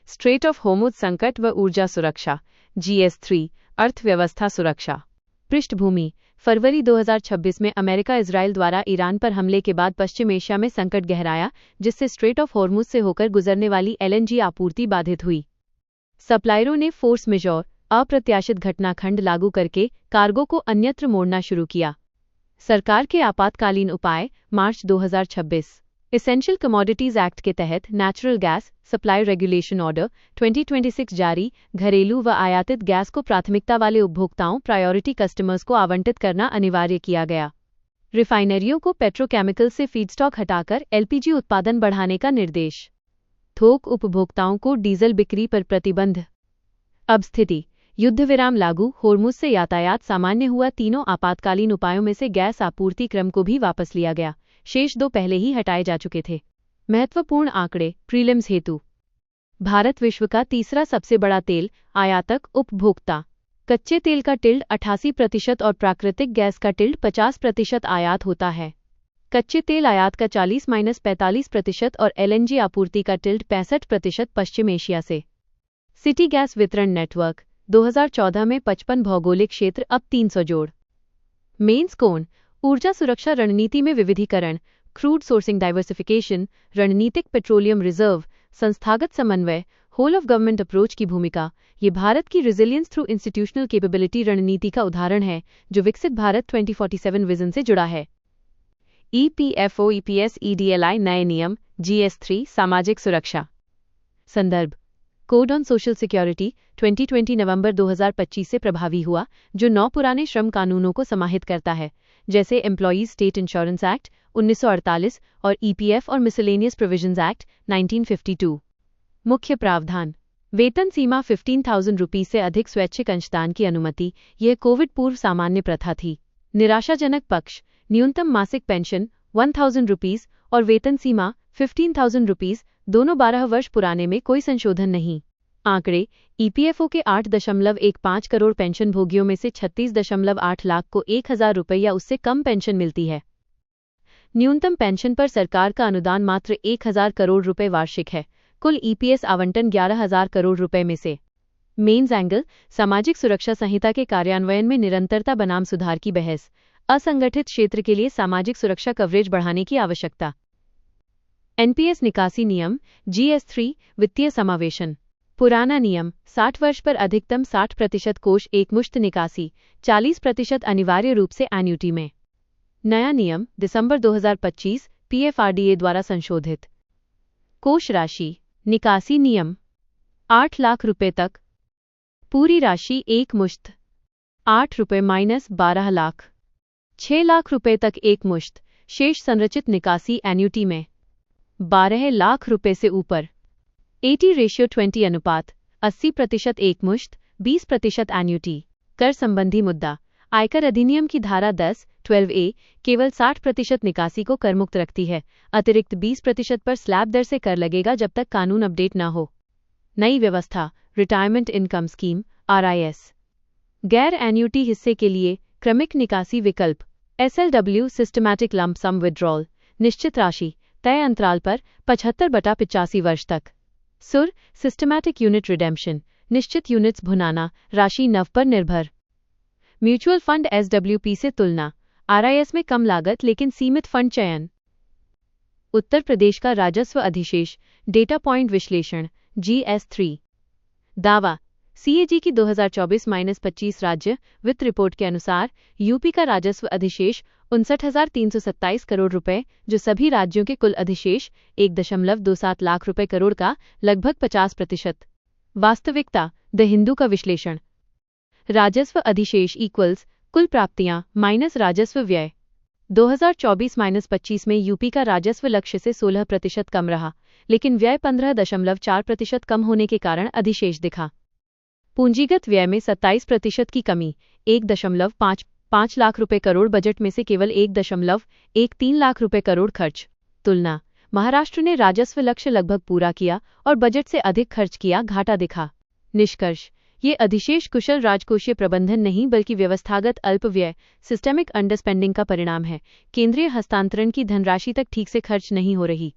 Straight of Hormuz संकट व ऊर्जा सुरक्षा, GS3, अर्थव्यवस्था सुरक्षा। पृष्ठभूमि: फरवरी 2026 में अमेरिका इजराइल द्वारा ईरान पर हमले के बाद पश्चिम एशिया में संकट गहराया, जिससे स्ट्रेट ऑफ होर्मुज से होकर गुजरने वाली LNG आपूर्ति बाधित हुई। सप्लायरों ने फोर्स मेजॉर, अप्रत्याशित घटनाखंड लागू करके कार्गो को अन्यत्र मोड़ना शुरू किया। सरकार के आपातकालीन उपाय: मार्च 2026 एसेंशियल कमोडिटीज एक्ट के तहत natural gas supply regulation order 2026 जारी। घरेलू व आयातित गैस को प्राथमिकता वाले उपभोक्ताओं प्रायोरिटी कस्टमर्स को आवंटित करना अनिवार्य किया गया। रिफाइनरियों को पेट्रोकेमिकल से फीडस्टॉक हटाकर LPG उत्पादन बढ़ाने का निर्देश। थोक उपभोक्ताओं को डीजल बिक्री पर प्रतिबंध। अब स्थिति: युद्ध विराम लागू, होर्मुज से यातायात सामान्य हुआ। तीनों आपातकालीन उपायों में से गैस आपूर्ति क्रम को भी वापस लिया गया, शेष 2 पहले ही हटाए जा चुके थे। महत्वपूर्ण आंकड़े प्रीलिम्स हेतु: भारत विश्व का तीसरा सबसे बड़ा तेल आयातक उपभोक्ता। कच्चे तेल का टिल्ड 88% और प्राकृतिक गैस का टिल्ड 50% आयात होता है। कच्चे तेल आयात का 40-45% और LNG आपूर्ति का टिल्ड 65% पश्चिम एशिया से। सिटी गैस वितरण नेटवर्क 2014 में 55 भौगोलिक क्षेत्र, अब 300 जोड़। मेंस कोण: ऊर्जा सुरक्षा रणनीति में विविधीकरण, क्रूड सोर्सिंग डाइवर्सिफिकेशन, रणनीतिक पेट्रोलियम रिजर्व, संस्थागत समन्वय, होल ऑफ गवर्नमेंट अप्रोच की भूमिका। ये भारत की रिजिलियंस थ्रू इंस्टीट्यूशनल कैपेबिलिटी रणनीति का उदाहरण है, जो विकसित भारत 2047 विजन से जुड़ा है। EPFO EPS EDLI नए नियम, GS3 सामाजिक सुरक्षा। संदर्भ: कोड ऑन सोशल सिक्योरिटी 2020 नवंबर 2025 से प्रभावी हुआ, जो 9 पुराने श्रम कानूनों को समाहित करता है, जैसे एम्प्लॉयज स्टेट इंश्योरेंस एक्ट 1948 और EPF और मिसलेनियस प्रोविजंस एक्ट 1952। मुख्य प्रावधान: वेतन सीमा 15,000 रुपीज से अधिक स्वैच्छिक अंशदान की अनुमति। यह कोविड पूर्व सामान्य प्रथा थी। निराशाजनक पक्ष: न्यूनतम मासिक पेंशन 1,000 रुपीज और वेतन सीमा 15,000 रुपीज, दोनों 12 वर्ष पुराने में कोई संशोधन नहीं। आंकड़े: EPFO के 8.15 करोड़ पेंशन भोगियों में से 36.8 लाख को 1,000 रुपये या उससे कम पेंशन मिलती है। न्यूनतम पेंशन पर सरकार का अनुदान मात्र 1,000 करोड़ रुपए वार्षिक है। कुल EPS आवंटन 11,000 करोड़ रुपए में से। मेंस एंगल: सामाजिक सुरक्षा संहिता के कार्यान्वयन में निरंतरता बनाम सुधार की बहस। असंगठित क्षेत्र के लिए सामाजिक सुरक्षा कवरेज बढ़ाने की आवश्यकता। NPS निकासी नियम, GS3 वित्तीय समावेशन। पुराना नियम: 60 वर्ष पर अधिकतम 60% कोष एकमुश्त निकासी, 40% अनिवार्य रूप से एन्युटी में। नया नियम दिसंबर 2025 PFRDA द्वारा संशोधित। कोष राशि निकासी नियम: 8 लाख रुपए तक। पूरी राशि एक मुश्त 8 रुपये - 12 लाख। 6 लाख रुपए तक एक मुश्त। शेष संरचित निकासी एन्युटी में। 12 लाख रुपए से ऊपर 80:20 अनुपात, 80% एक मुश्त, 20% एन्युटी। कर संबंधी मुद्दा: आयकर अधिनियम की धारा 10(12)A केवल 60% निकासी को करमुक्त रखती है। अतिरिक्त 20% पर स्लैब दर से कर लगेगा जब तक कानून अपडेट न हो। नई व्यवस्था: रिटायरमेंट इनकम स्कीम RIS। गैर एन्युटी हिस्से के लिए क्रमिक निकासी विकल्प। SLW सिस्टमैटिक लंप सम विड्रॉल, निश्चित राशि, तय अंतराल पर 75/85 वर्ष तक। सुर सिस्टमैटिक यूनिट रिडेम्पशन, निश्चित यूनिट्स भुनाना, राशि नव पर निर्भर। म्यूचुअल फंड SWP से तुलना। RIS में कम लागत लेकिन सीमित फंड चयन। उत्तर प्रदेश का राजस्व अधिशेष, डेटा पॉइंट विश्लेषण, GS3। दावा: CAG की 2024-25 राज्य वित्त रिपोर्ट के अनुसार यूपी का राजस्व अधिशेष 59,327 करोड़ रुपए, जो सभी राज्यों के कुल अधिशेष 1.27 लाख रुपए करोड़ का लगभग 50%। वास्तविकता: द हिंदू का विश्लेषण। राजस्व अधिशेष इक्वल्स कुल प्राप्तियां माइनस राजस्व व्यय। 2024-25 में यूपी का राजस्व लक्ष्य से 16% कम रहा, लेकिन व्यय 15.4% कम होने के कारण अधिशेष दिखा। पूंजीगत व्यय में 27% की कमी, 1.55 लाख रुपए करोड़ बजट में से केवल 1.13 लाख रुपए करोड़ खर्च। तुलना: महाराष्ट्र ने राजस्व लक्ष्य लगभग पूरा किया और बजट से अधिक खर्च किया, घाटा दिखा। निष्कर्ष: ये अधिशेष कुशल राजकोषीय प्रबंधन नहीं बल्कि व्यवस्थागत अल्पव्यय सिस्टेमिक अंडरस्पेंडिंग का परिणाम है। केंद्रीय हस्तांतरण की धनराशि तक ठीक से खर्च नहीं हो रही।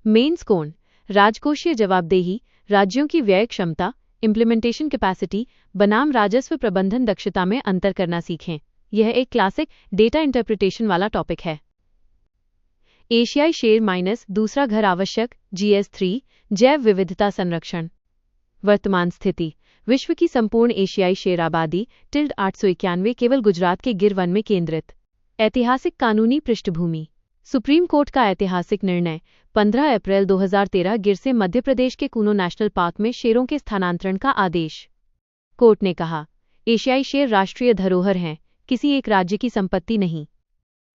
मेंस कोण: राजकोषीय जवाबदेही, राज्यों की व्यय क्षमता, इम्प्लीमेंटेशन कैपेसिटी बनाम राजस्व प्रबंधन दक्षता में अंतर करना सीखें। यह एक क्लासिक डेटा इंटरप्रिटेशन वाला टॉपिक है। एशियाई शेर माइनस दूसरा घर आवश्यक GS3 जैव विविधता संरक्षण। वर्तमान स्थिति, विश्व की संपूर्ण एशियाई शेर आबादी 891 केवल गुजरात के गिर वन में केंद्रित। ऐतिहासिक कानूनी पृष्ठभूमि, सुप्रीम कोर्ट का ऐतिहासिक निर्णय 15 अप्रैल 2013 गिर से मध्य प्रदेश के कूनो नेशनल पार्क में शेरों के स्थानांतरण का आदेश। कोर्ट ने कहा, एशियाई शेर राष्ट्रीय धरोहर हैं, किसी एक राज्य की संपत्ति नहीं।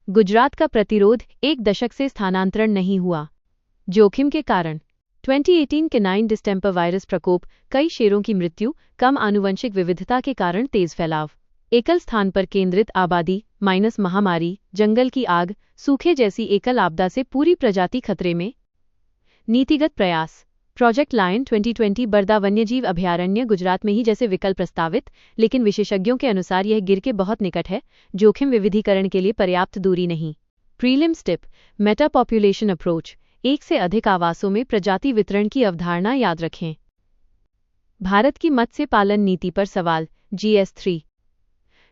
गुजरात का प्रतिरोध, 1 दशक से स्थानांतरण नहीं हुआ। जोखिम के कारण, 2018 के 9 डिस्टेंपर वायरस प्रकोप, कई शेरों की मृत्यु, कम आनुवंशिक विविधता के कारण तेज फैलाव, एकल स्थान पर केंद्रित आबादी माइनस महामारी, जंगल की आग, सूखे जैसी एकल आपदा से पूरी प्रजाति खतरे में। नीतिगत प्रयास, प्रोजेक्ट लायन 2020 बरदा वन्यजीव अभयारण्य गुजरात में ही जैसे विकल्प प्रस्तावित, लेकिन विशेषज्ञों के अनुसार यह गिर के बहुत निकट है, जोखिम विविधीकरण के लिए पर्याप्त दूरी नहीं। Prelims tip, Meta population approach, एक से अधिक आवासों में प्रजाति वितरण की अवधारणा याद रखें। भारत की मत्स्य पालन नीति पर सवाल, GS3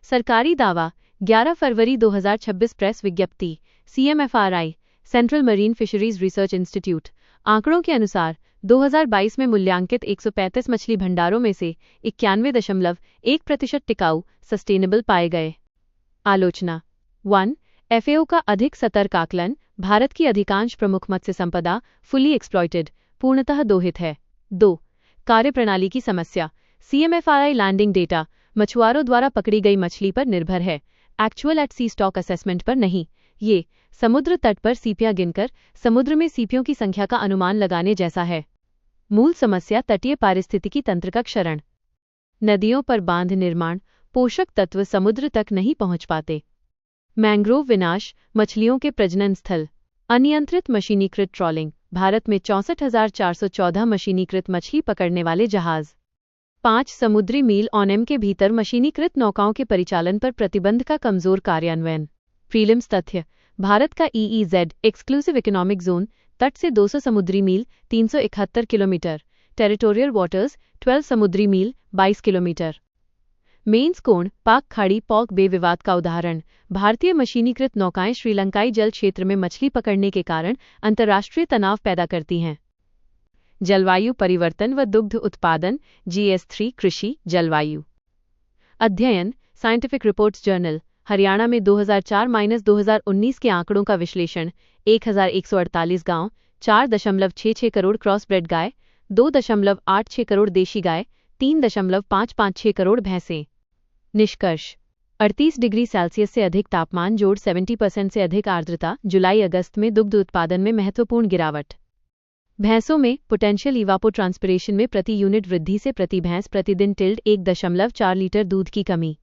सरकारी दावा, 11 फरवरी 2026 प्रेस विज्ञप्ति, CMFRI central marine fisheries research institute. आंकड़ों के अनुसार 2022 में मूल्यांकित 135 मछली भंडारों में से 91.1% टिकाऊ सस्टेनेबल पाए गए। आलोचना 1. FAO का अधिक सतर्क आकलन, भारत की अधिकांश प्रमुख मत्स्य संपदा फुली एक्सप्लॉइटेड, पूर्णतः दोहित है। 2. कार्यप्रणाली की समस्या, CMFRI लैंडिंग डेटा मछुआरों द्वारा पकड़ी गई मछली पर निर्भर है, एक्चुअल एट सी स्टॉक असेसमेंट पर नहीं। ये समुद्र तट पर सीपियां गिनकर समुद्र में सीपियों की संख्या का अनुमान लगाने जैसा है। मूल समस्या, तटीय पारिस्थितिकी तंत्र का क्षरण। नदियों पर बांध निर्माण, पोषक तत्व समुद्र तक नहीं पहुंच पाते। मैंग्रोव विनाश, मछलियों के प्रजनन स्थल। अनियंत्रित मशीनीकृत ट्रॉलिंग, भारत में 64,414 मशीनीकृत मछली पकड़ने वाले जहाज। 5 समुद्री मील ऑनएम के भीतर मशीनीकृत नौकाओं के परिचालन पर प्रतिबंध का कमजोर कार्यान्वयन। प्रीलिम्स तथ्य, भारत का EEZ एक्सक्लूसिव इकोनॉमिक जोन तट से 200 समुद्री मील 371 किलोमीटर, टेरिटोरियल वाटर्स 12 समुद्री मील 22 किलोमीटर। मेंस कोण, पाक खाड़ी पॉक बे विवाद का उदाहरण, भारतीय मशीनीकृत नौकाएं श्रीलंकाई जल क्षेत्र में मछली पकड़ने के कारण अंतर्राष्ट्रीय तनाव पैदा करती हैं। जलवायु परिवर्तन व दुग्ध उत्पादन, GS3 कृषि जलवायु अध्ययन, साइंटिफिक रिपोर्ट्स जर्नल, हरियाणा में 2004-2019 के आंकड़ों का विश्लेषण। 1148 गांव, 4.66 करोड़ क्रॉसब्रेड गाय, 2.86 करोड़ देशी गाय, 3.556 करोड़ भैंसें। निष्कर्ष, 38 डिग्री सेल्सियस से अधिक तापमान जोड़ 70% से अधिक आर्द्रता, जुलाई-अगस्त में दुग्ध उत्पादन में महत्वपूर्ण गिरावट। भैंसों में पोटेंशियल इवापोट्रांसपिरेशन में प्रति यूनिट वृद्धि से प्रति भैंस प्रतिदिन 1.4 लीटर दूध की कमी।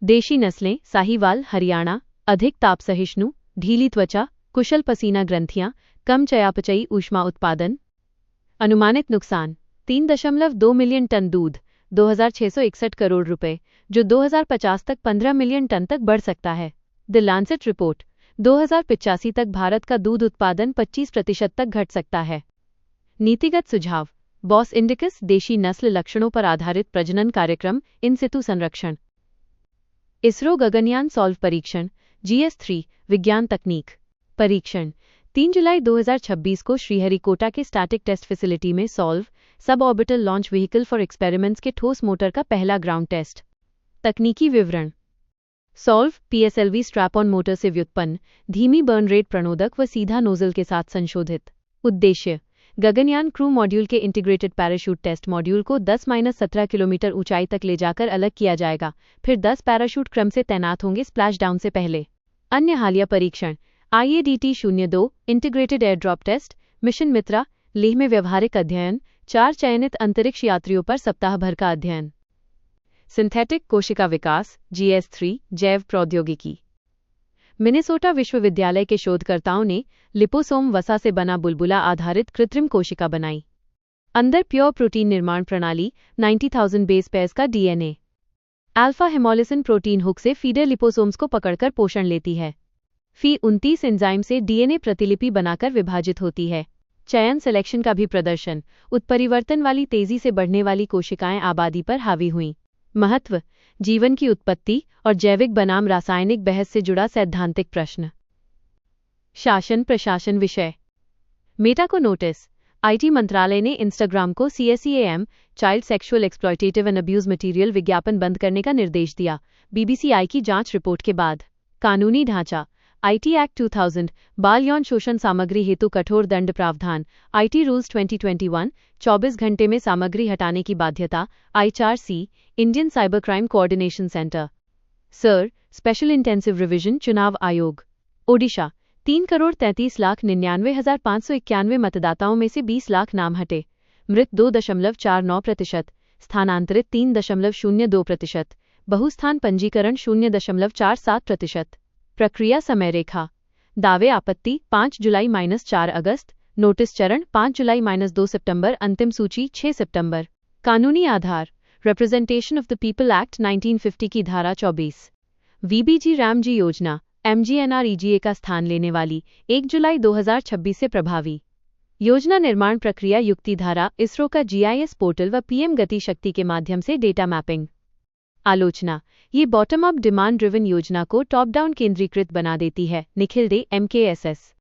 देशी नस्लें, साहीवाल हरियाणा, अधिक ताप सहिष्णु, ढीली त्वचा, कुशल पसीना ग्रंथियां, कम चयापचयी ऊष्मा उत्पादन। अनुमानित नुकसान, 3.2 मिलियन टन दूध, 2,661 करोड़ रुपए, जो 2050 तक 15 मिलियन टन तक बढ़ सकता है। द लांसेट रिपोर्ट, 2085 तक भारत का दूध उत्पादन 25% तक घट सकता है। नीतिगत सुझाव, बॉस इंडिकस देशी नस्ल लक्षणों पर आधारित प्रजनन कार्यक्रम, इन सितु संरक्षण। इसरो गगनयान सॉल्व परीक्षण, GS3 विज्ञान तकनीक परीक्षण। 3 जुलाई 2026 को श्रीहरिकोटा के स्टैटिक टेस्ट फैसिलिटी में solve sub orbital launch vehicle for experiments के ठोस मोटर का पहला ग्राउंड टेस्ट। तकनीकी विवरण, solve PSLV strap on motor से व्युत्पन्न, धीमी बर्न रेट प्रणोदक व सीधा नोजल के साथ संशोधित। उद्देश्य, गगनयान क्रू मॉड्यूल के इंटीग्रेटेड पैराशूट टेस्ट मॉड्यूल को 10-17 किलोमीटर ऊंचाई तक ले जाकर अलग किया जाएगा, फिर 10 पैराशूट क्रम से तैनात होंगे स्प्लैश डाउन से पहले। अन्य हालिया परीक्षण, IADT-02 integrated airdrop test, mission Mitra, Leh में व्यवहारिक अध्ययन, 4 चयनित अंतरिक्ष यात्रियों पर सप्ताह भर का अध्ययन। सिंथेटिक कोशिका विकास, GS3 जैव प्रौद्योगिकी। मिनेसोटा विश्वविद्यालय के शोधकर्ताओं ने लिपोसोम वसा से बना बुलबुला आधारित कृत्रिम कोशिका बनाई। अंदर प्योर प्रोटीन निर्माण प्रणाली, 90,000 बेस पेयर्स का DNA। Alpha haemolysin protein hook से फीडर लिपोसोम्स को पकड़कर पोषण लेती है। Phe 29 एंजाइम से DNA प्रतिलिपि बनाकर विभाजित होती है। चयन सिलेक्शन का भी प्रदर्शन, उत्परिवर्तन वाली तेजी से बढ़ने वाली कोशिकाएं आबादी पर हावी हुईं। महत्व, जीवन की उत्पत्ति और जैविक बनाम रासायनिक बहस से जुड़ा सैद्धांतिक प्रश्न। शासन प्रशासन विषय। मेटा को नोटिस। आईटी मंत्रालय ने इंस्टाग्राम को CSEAM child sexual exploitative and abuse material विज्ञापन बंद करने का निर्देश दिया, BBCI की जांच रिपोर्ट के बाद। कानूनी ढांचा। आईटी एक्ट 2000 बाल यौन शोषण सामग्री हेतु कठोर दंड प्रावधान, आईटी रूल्स 2021 24 घंटे में सामग्री हटाने की बाध्यता, IHRC Indian cyber crime coordination centre. Sir special intensive revision चुनाव आयोग। ओडिशा 3,33,99,591 मतदाताओं में से 20 लाख नाम हटे। मृत 2.49%, स्थानांतरित 3.02%, बहुस्थान पंजीकरण 0.47%। प्रक्रिया समय रेखा। दावे आपत्ति 5 जुलाई - 4 अगस्त, नोटिस चरण 5 जुलाई - 2 सितंबर, अंतिम सूची 6 सितंबर। कानूनी आधार, representation of the people act 1950 की धारा 24। VBG रामजी योजना MGNREGA का स्थान लेने वाली 1 जुलाई 2026 से प्रभावी। योजना निर्माण प्रक्रिया युक्ति धारा, इसरो का GIS पोर्टल व PM गति शक्ति के माध्यम से डेटा मैपिंग। आलोचना, ये बॉटम अप डिमांड ड्रिवन योजना को टॉप डाउन केंद्रीकृत बना देती है। Nikhil day MKSS।